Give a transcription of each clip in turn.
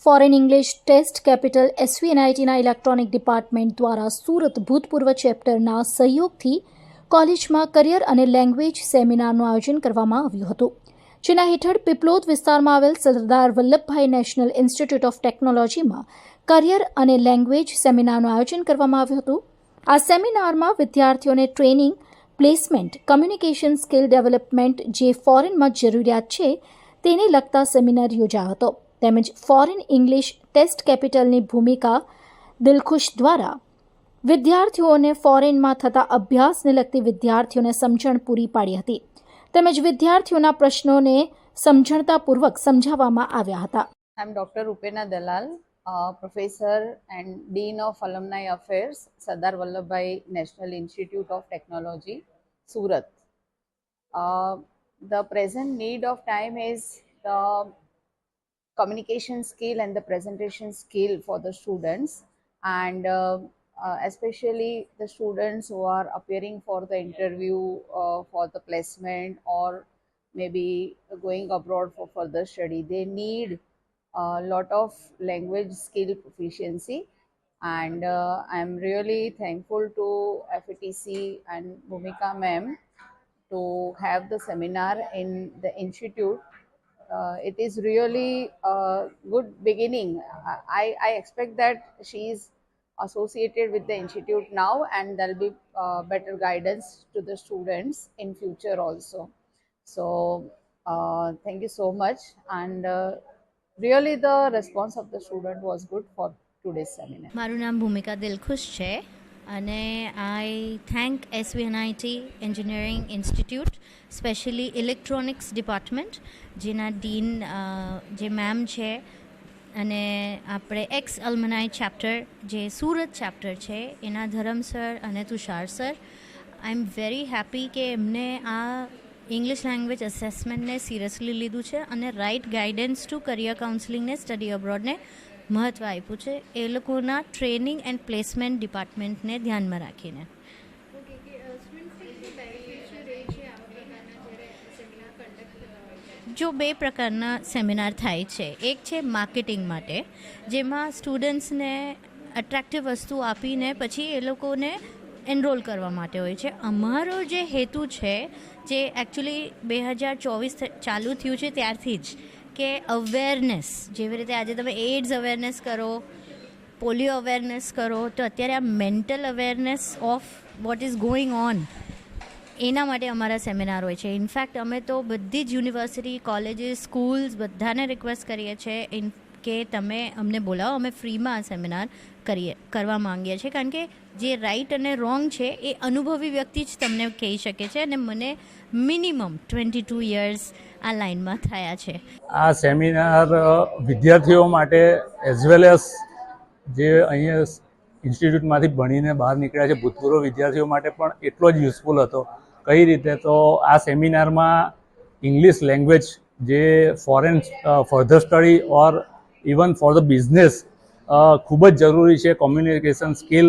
Foreign English test capital SVNITના electronic department દ્વારા સુરત ભૂતપૂર્વ ચેપ્ટરના સહયોગથી કોલેજમાં કરિયર અને લેંગ્વેજ સેમિનારનું આયોજન કરવામાં આવ્યું હતું, જેના હેઠળ પીપલોદ વિસ્તારમાં આવેલ Sardar Vallabhbhai national institute of ટેકનોલોજીમાં કરિયર અને લેંગ્વેજ સેમિનારનું આયોજન કરવામાં આવ્યું હતું. આ સેમિનારમાં વિદ્યાર્થીઓને training, placement, communication skill development જે ફોરેનમાં જરૂરિયાત છે તેને લગતા સેમિનાર યોજાયો હતો. તેમજ ફોરેન ઇંગ્લિશ ટેસ્ટ કેપિટલની ભૂમિકા દિલખુશ દ્વારા વિદ્યાર્થીઓને ફોરેનમાં થતા અભ્યાસને લગતી વિદ્યાર્થીઓને સમજણ પૂરી પાડી હતી. તેમજ વિદ્યાર્થીઓના પ્રશ્નોને સમજણતાપૂર્વક સમજાવવામાં આવ્યા હતા. I'm Dr. Upena Dalal, Professor and Dean of Alumni Affairs, Sardar Vallabhbhai National Institute of Technology, Surat. The present need of time is the communication skill and the presentation skill for the students, and especially the students who are appearing for the interview for the placement or maybe going abroad for further study. They need a lot of language skill proficiency, and I'm really thankful to FETC and Bhumika ma'am to have the seminar in the institute. It is really a good beginning. I expect that she is associated with the institute now, and there will be better guidance to the students in future also. So thank you so much, and really the response of the student was good for today's seminar. મારું નામ ભૂમિકા દિલખુશ છે અને આઈ thank SVNIT engineering institute, specially electronics department, જેના dean જે ma'am છે, અને આપણે એક્સ અલ્મનાઈ ચેપ્ટર જે સુરત ચેપ્ટર છે એના ધરમ સર અને Tushar sir. I am very happy કે એમને આ ઇંગ્લિશ લેંગ્વેજ અસેસમેન્ટને સિરિયસલી લીધું છે અને રાઇટ ગાઈડન્સ ટુ કરિયર કાઉન્સેલિંગને, સ્ટડી અબ્રોડને મહત્ત્વ આપ્યું છે, એ લોકોના ટ્રેનિંગ એન્ડ પ્લેસમેન્ટ ડિપાર્ટમેન્ટને ધ્યાનમાં રાખીને. જો બે પ્રકારના સેમિનાર થાય છે. એક છે માર્કેટિંગ માટે, જેમાં સ્ટુડન્ટ્સને અટ્રેક્ટિવ વસ્તુ આપીને પછી એ લોકોને એનરોલ કરવા માટે હોય છે. અમારો જે હેતુ છે, જે એકચ્યુઅલી 2024 ચાલુ થયું છે ત્યારથી જ, કે અવેરનેસ, જેવી રીતે આજે તમે એડ્સ અવેરનેસ કરો, પોલિયો અવેરનેસ કરો, તો અત્યારે આ mental awareness of what is going on, એના માટે અમારા સેમિનાર હોય છે. ઇનફેક્ટ અમે તો બધી જ યુનિવર્સિટી, કોલેજીસ, સ્કૂલ્સ બધાને રિક્વેસ્ટ કરીએ છીએ કે તમે અમને બોલાવો, અમે ફ્રીમાં આ સેમિનાર કરવા માંગીએ છીએ, કારણ કે જે રાઇટ અને રોંગ છે એ અનુભવી વ્યક્તિ જ તમને કહી શકે છે, અને મને મિનિમમ 22 યર્સ આ લાઇનમાં થયા છે. આ સેમિનાર વિદ્યાર્થીઓ માટે એઝ વેલ એઝ જે અહીંયા ઇન્સ્ટિટ્યૂટમાંથી ભણીને બહાર નીકળ્યા છે ભૂતપૂર્વ વિદ્યાર્થીઓ માટે પણ એટલો જ યુઝફુલ હતો. કઈ રીતે? તો આ સેમિનારમાં ઇંગ્લિશ લેંગ્વેજ જે foreign further study or even for the business ખૂબ જ જરૂરી છે. કોમ્યુનિકેશન સ્કિલ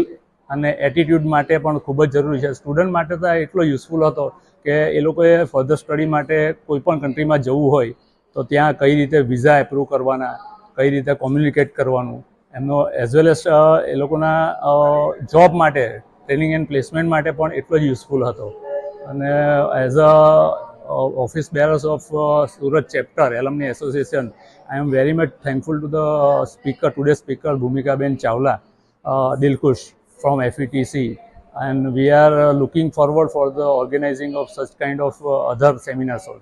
અને એટીટ્યૂડ માટે પણ ખૂબ જ જરૂરી છે. સ્ટુડન્ટ માટે તો એટલો યુઝફુલ હતો કે એ લોકોએ ફર્ધર સ્ટડી માટે કોઈ પણ કન્ટ્રીમાં જવું હોય તો ત્યાં કઈ રીતે વિઝા એપ્રૂવ કરવાના, કઈ રીતે કોમ્યુનિકેટ કરવાનું, એમનો એઝ વેલ એઝ એ લોકોના જોબ માટે, ટ્રેનિંગ એન્ડ પ્લેસમેન્ટ માટે પણ એટલો જ યુઝફુલ હતો. અને as a office bearers of Surat chapter alumni association, I am very much thankful to the speaker, today speaker Bhumikaben Chawla, Dilkhush from FETC, and we are looking forward for the organizing of such kind of other seminars also.